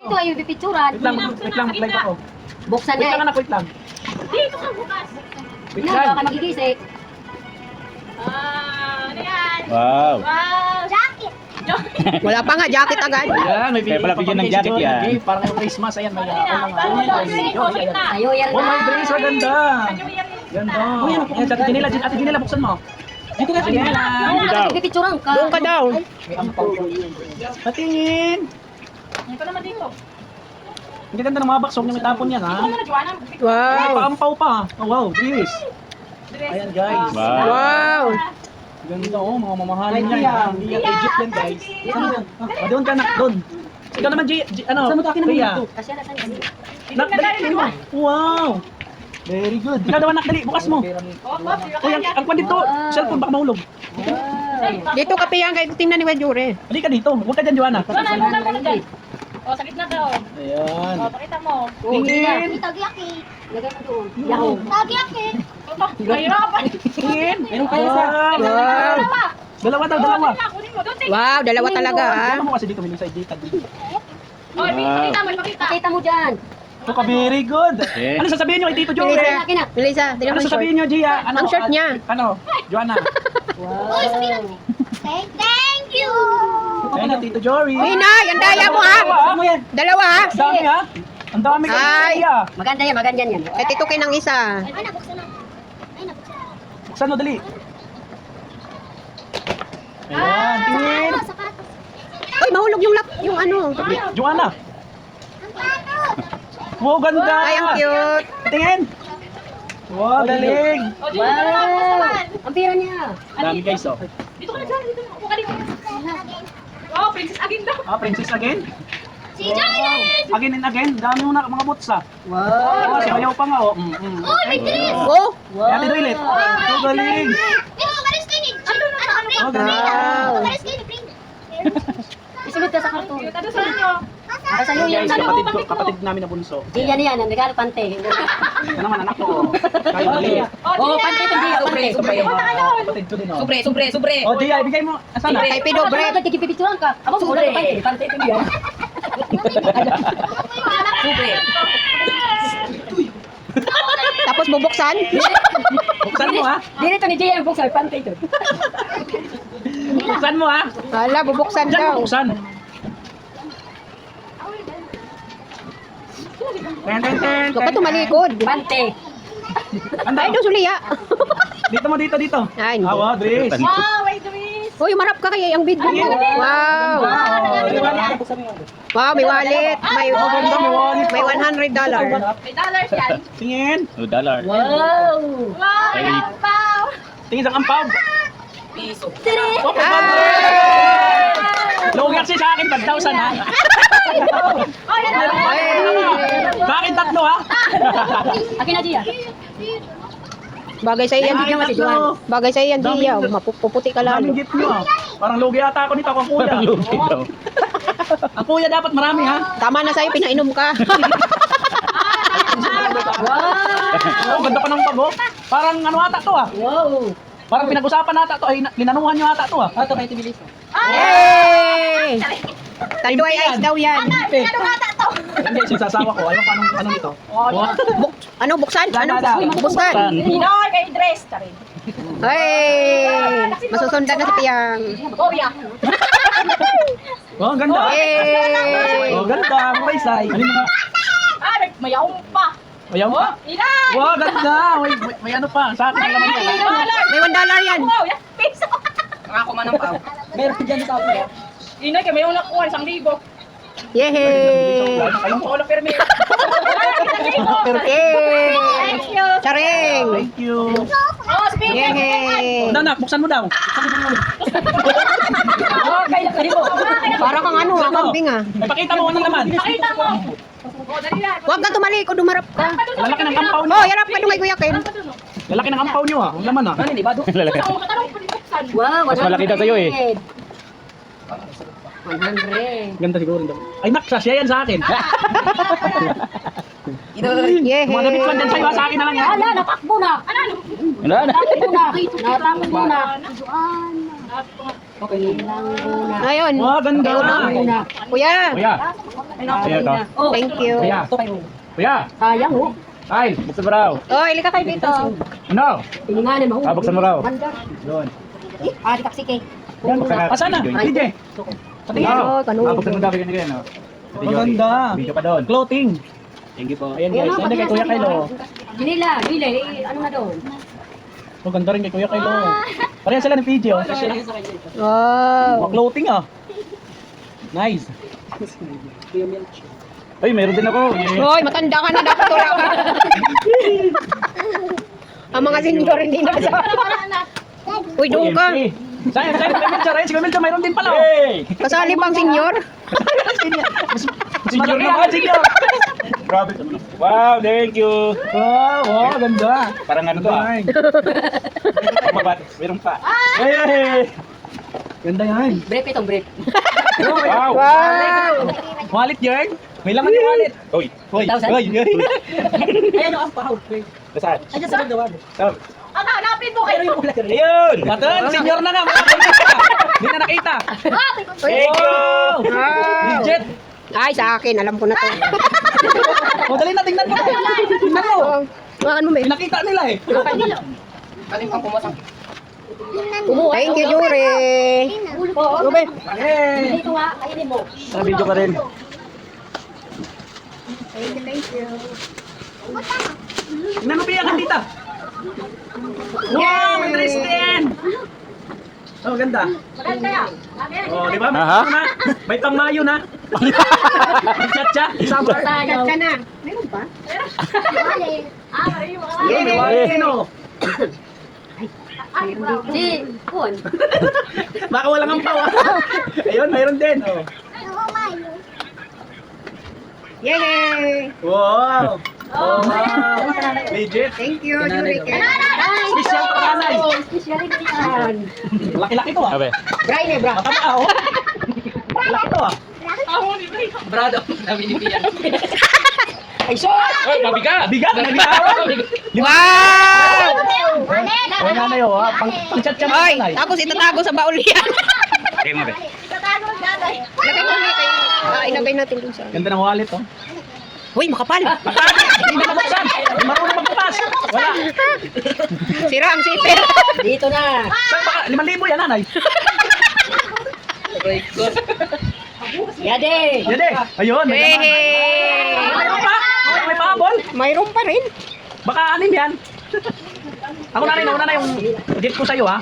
Ito ay pipicturan. Wait lang, mag-live ako. Buksan Wait lang na. anak, wait lang. Dito ka bukas. Wait Ano lang. ka magigising? Ano yan? Wow. Wow! Jacket! Wala pa nga, jacket agad. Ayan, may Kaya pala bigyan ng jacket yan. Okay, parang yung Christmas, ayan, may Sa'yo yan. Oh my goodness, ganda. Ganda. Ayan, sa ate Janela, buksan mo. Dito ka, Janela. Ano ka pipicturan ka? Doon ka daw. May ampaw. Patingin. Ano pa naman dito? Ang ganda ng mga box, huwag niyo may tapon yan, ha? Ano na, Joanna? Ay, Wow. paampaw pa. Oh, wow, Chris. Ayan, guys. Wow. Wow. Ganda, oh, mga mamahalin yan. Hindi yan Egypt yan, guys. Doon ka, nak, doon. Ikaw naman, ano, Kuya. Kasi na sa'yo. Nak, dali mo. Wow. Very good. Ikaw naman, nak, dali, bukas mo. Kuya, ang kwan dito, cellphone, baka mahulog. Dito ka piyang kayo tingnan ni Wajure. Halika ka dito, huwag ka dyan, Joanna. Ano dyan? O, sa gitna daw. Ayan. O, pakita mo. Tingin. Lagay mo doon. Yahoo. Mahirapan. Tingin. Meron kayo sa... Wow. Dalawa daw, dalawa. Kunin mo, doon. Wow, dalawa talaga ah. Dalawa mo kasi dito, may side dito. O, pakita mo, pakita. Pakita mo dyan. Ito ka, very good. Okay. Ano sasabihin nyo kay Tito Joey? Melissa, Melissa, tingnan Ano mo yung sasabihin short. nyo, Gia? Ano, Ang short niya. Ano, Joanna? Thank you. Thank you, Tito Joey. Hinay, ang daya mo ha. Dalawa ha. Ang dami ha? Ang dami ka Ay. Gia. Maganda yan, maganda yan. Kay Tito Kin ang isa. Buksan mo, dali. Ayan, tingin. Uy, mahulog yung ano. Joanna. Wow, ganda. Ay, ang cute. Tingin. Wow, galing. Wow. Ang pira niya. Dami guys, oh. Dito ka na dyan, dito. Upo ka dito. Wow, Princess Agin daw. Ah, princess again? Si Joylet! Again and again. Dami mo na mga boots, ah. Wow. Oh, sayaw pa nga, oh. Oh, may dress! Oh, Kaya Tito Ilit. Oh, galing. Dito, karis kayo ni. Ano? Oh, ganda. wow. Karis kayo ni, Pring. Isunod ka sa karton. Ano sa inyo? Para sa'yo yan. Guys, kapatid namin na bunso. Di yan yan. Ang regalo pante. Ano naman, anak ko, oh. Kayo, dali. Oh, pante ito Gia. Pante. Kapatid ko din, oh. Sobre. Oh, Gia, ibigay mo. Asan na? Kay Pido Bre. Bre. Pipicturan ka. Abo mo ulit pante. Pante ito Gia. Tapos bubuksan. Buksan mo, ha? Dito ni Gia yung buksan. Pante ito. Buksan mo, ha? Hala, bubuksan Diyan daw. mo buksan. Ten. Huwag ka tumalikod. Pante. Ay, doon suliya. Dito mo, dito. Ay, hindi. Awa, Dres. Wow, may dress! Uy, marap ka kaya yung video mo. Wow. Wow, may wallet. May $100. May dollars yan. Tingin. $2. Wow. Wow, Ay. ampaw! Tingin sa kampaw. Piso. Oh, Ay! Logi kasi sa akin, 5,000, ha? Oh, yan na! Sa akin, 3, ha? Akin na Gia. Bagay sa'yo yan, Bigyan mo si Juan. Bagay sa'yo yan, Gia. Mapuputi ka Daming lalo. gift nyo, ha? Parang logi ata ako nito, ang kuya. Parang lugi daw. Ang kuya dapat marami, ha? Tama na sa'yo, pinainom ka. Oh, ganda pa ng pago. Parang ano ata to, ha? Wow. Parang pinag-usapan ata to. Ay, linanuhan nyo ata to, ha? Ito kay Tibilis. Yay! Tando ay ice daw yan. Ano bata to? Hindi, sinasasawa ko. Ayaw pa anong dito. Ano, buksan? Ano? Dada. Buksan. Pinoy kay dress. Charin. Hey! Masusundan na si Piyang. Korea. Oh, ang ganda. Hey! Oh, ganda. Muraysay. Ano yung mga... Ah, may yaong pa. Ayaw pa? Inay! Wow, ganda. May ano pa. Sa akin ang laman yan. May $1 yan. Wow, yan. Piso. Ako man ang pao. Meron dyan sa akin. Inay, kaya may unak ko. 1,000. Yehey! Ayun ko ulang permit. Yay! Thank you. Charing! Thank you. Oh, speaking. Yehey! Nanak, buksan mo daw. Oh, kaya mo. Para kang ano, kambing ah. Ipakita mo anong laman. Pakita mo. Oh, dali lang. Huwag ka tumalikod, umarap ka. Lalaki ng ampaw nyo. Oh, yarap ka dumay Kuya Ken. Lalaki ng ampaw nyo, ha? Ang laman, ha? Lalaki. Saan mo katanong ko buksan? Wow, Mas malaki daw sa'yo, eh. 100. Ganda siguro rin daw. Ay, naksasya yan sa akin. Yehey! Mga damit lang dyan sa'yo, ha? Sa akin na lang yan. Ala, natakbo na. Ano? Wala na. Natakbo na. Natakbo na. Ayun. Wow, ganda. Una. Kuya! Kuya, Sino to? Oh, Thank you. Kuya. Ito kayo. Kuya. sayang oh. Ay, buksan mo raw. Oh, ilika kayo dito. Ano? Tininganan mo. Buksan mo raw. Manda. Doon. Ah, di taksi kay. Yan. Asan na? DJ. Patingin. Oh, kanunod. Buksan mo daw. Bigyan na ganyan. oh. Video, Maganda. Video pa doon. Clothing. Thank you po. Ayan guys. Yan kay Kuya Kylo. Ginila, Gile, ano na doon? Maganda rin kay Kuya Kylo. Pareha sila ng video. Wow. Clothing ah. Nice. Ay, meron din ako. Hoy, matanda ka na, dapat wala ka. Ang mga senior hindi na sa... Uy, doon ka. Sayang, sayang. Si Kuya Melcha mayroon din pala. oh. Hey! Kasali pang senior. Senior naman, senior. Grabe. Wow, thank you. Wow, ganda. Parang ano to ah. Mabat. Meron pa. Hey! Ganda yan. Brief itong brief. Wow. Wow. Wallet yan. May laman yung wallet. Uy. Hoy, 1,000? hoy, hoy. Ayun ang pahawd. Nasaan? Ayan sa gawa. Saan? Hanapin mo kayo. Ayun! Batan, senior na nga. Hindi na nakita. Thank you! Wow. Legit. Ay, sa akin, alam ko na to. O, dali na, tingnan mo. Tingnan mo. Oh, hawakan mo, May. Nakita nila eh. Kaling pang pumasang. Thank you, Jure. Oo. Ube. Hey. Dito nga, kainin mo. Sa video ka rin. Tingnan mo piyakan dito. Wow, may dress din. Oh, ganda. Oh, di ba? May Aha. ano na. May pangmayo na. May chat-chat. Summer. Sayang. Ka na. Meron pa? May wallet din oh. Si, Kun. Baka walang ampaw ah. Ayun, mayroon din. Oh. Yay! Wow. Oh, wow. Legit. Thank you, Jure. Special pa kanay. Special edition. Laki-laki to ah. Abe. Brian eh, bra. Mataba ah oh. Laki to ah. Brado. Sabi ni Pia. Ay, so! Ay, mabigat! Bigat na bitawan. Wow! Wala na yun ah. Pang-chat ka Hoy, na. tapos itatago sa baul yan. Okay mo, be. Ilagay mo ulit kayo. Ilagay natin dun sa... Ganda ng wallet oh. Uy, makapal. Hindi na buksan. Marunong magbukas. Wala. Sira ang sipir. Dito na. Saan baka? 5,000 yan nanay. Yade. Yan eh. Ayun. May laman. Hey! Mayroon pa. May pahabol. Mayroon pa rin. Baka anim yan. Ako na rin. Nauna na yung gift ko sa'yo ha.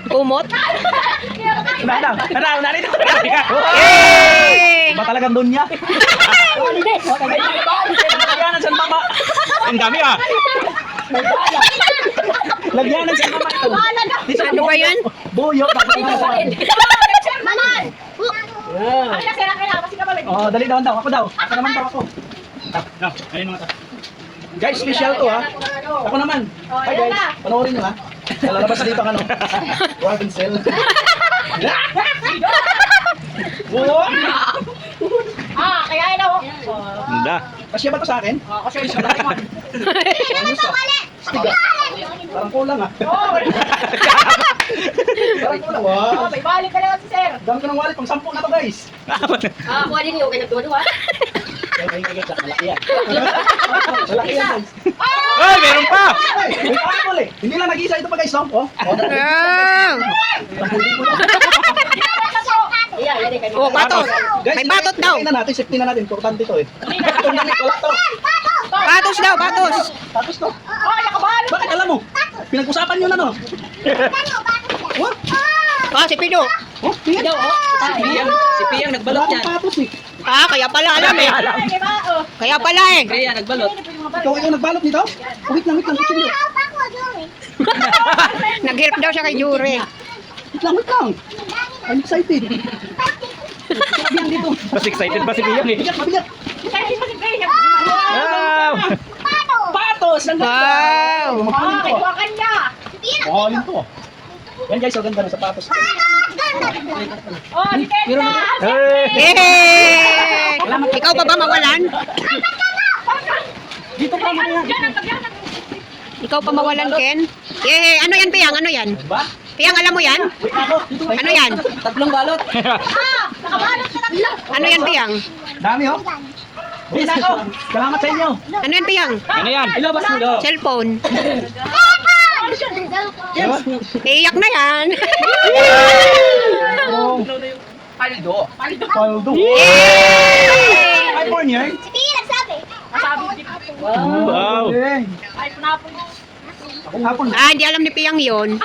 Kumot. Una rin. Yay! Ba talagang doon niya? Holiday. Lagyanan sa mama. Ang dami ah! Lagyanan sa mama ito. Ano ba yan? Buyo. Oh, dali daw daw. Ako daw. Ako naman daw ako. No, ayun mga ta. Guys, special to ha. Ako naman. Hi guys. Panoorin nyo ha. Lalabas dito ang ano. Warden Cell. Wow! Kaya ina mo. Ganda. Kasya ba to sa akin? Kasi siya naman. Stiga. Parang kulang ah. Parang kulang. Wow. May balik ka na si sir. Dami ko ng wallet. Pang 10 na to guys. Ah, kuha din yung kay nagtuwa. Malaki yan. Malaki yan guys. Ay, meron pa! May pahabol eh. Hindi lang nag-isa ito pa guys no? Oh. Ah! Iya, yade kay. Oh, batot. Guys, May batot daw. Tingnan natin, safety na natin. Importante to eh. Ito na wala to. Batos daw, batos. Tapos to. Bakit alam mo? Pinag-usapan nyo na no? What? Ah, si Pido. Oh, tingnan. Si Pia nagbalot Wala yan. kang patos eh. Ah, kaya pala alam eh. Kaya pala eh. Pia nagbalot. Ikaw nagbalot nito? Oh, wait lang, kutsilyo. Nag-help daw siya kay Jure. Wait lang. I'm excited. Sabi yan dito. Mas excited pa si Piyang eh. Mabigat. Wow! Patos! Ang ganda! Wow. Mahalin to. Kuha kanya. Mahalin to. Yan guys, ang ganda ng sapatos. Oh, si Tenta. Hey! Yay! Ikaw pa ba mawalan? Dito pa mga yan. Ikaw pa mawalan, Ken? Yay! Ano yan, Piyang? Ano yan? Diba? Piyang, alam mo yan? Ano yan? Tatlong balot. Ano yan, Piyang? Dami oh. Uwi na ako. Salamat sa inyo. Ano yan, Piyang? Ano yan? Ilabas mo daw. Cellphone. Iyak na yan. Paldo. Paldo. Yay! iPhone yan. Wow. Okay. Ako hapon. Ah, hindi alam ni Piyang yun.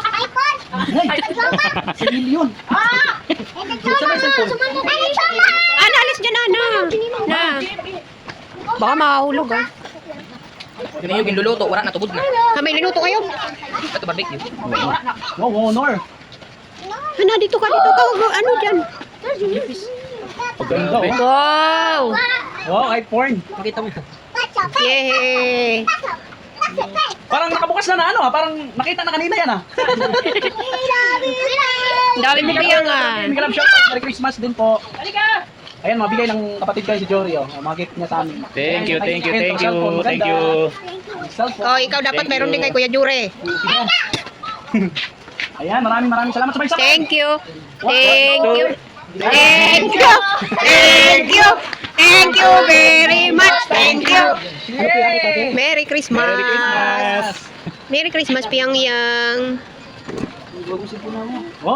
Si Lilion. Ah, naalis dyan na. Baka mahulog ah. Yun yung ginluluto, wala na, tubod na. May linuto kayo? Ito barbecue. Wow, honor. Ano, dito ka. Ano dyan? Ganda oh. Wow! Wow, iPhone. Makita mo yun. Yay! Parang nakabukas na ano ah. Parang nakita na kanina yan ah. Ang dami mo Piyang ah. Club Shop, Merry Christmas din po. Ayan, mabigay ng kapatid ko si Jory oh. Mga gift niya sa amin. Thank you. Oh, ikaw dapat meron din kay Kuya Jure. Ayan, maraming salamat sa pagsama. Thank you. Thank you. Thank you. Thank you. Thank you very much. Thank you. Merry Christmas. Merry Christmas. Merry Christmas, Piyang Yang. Wow.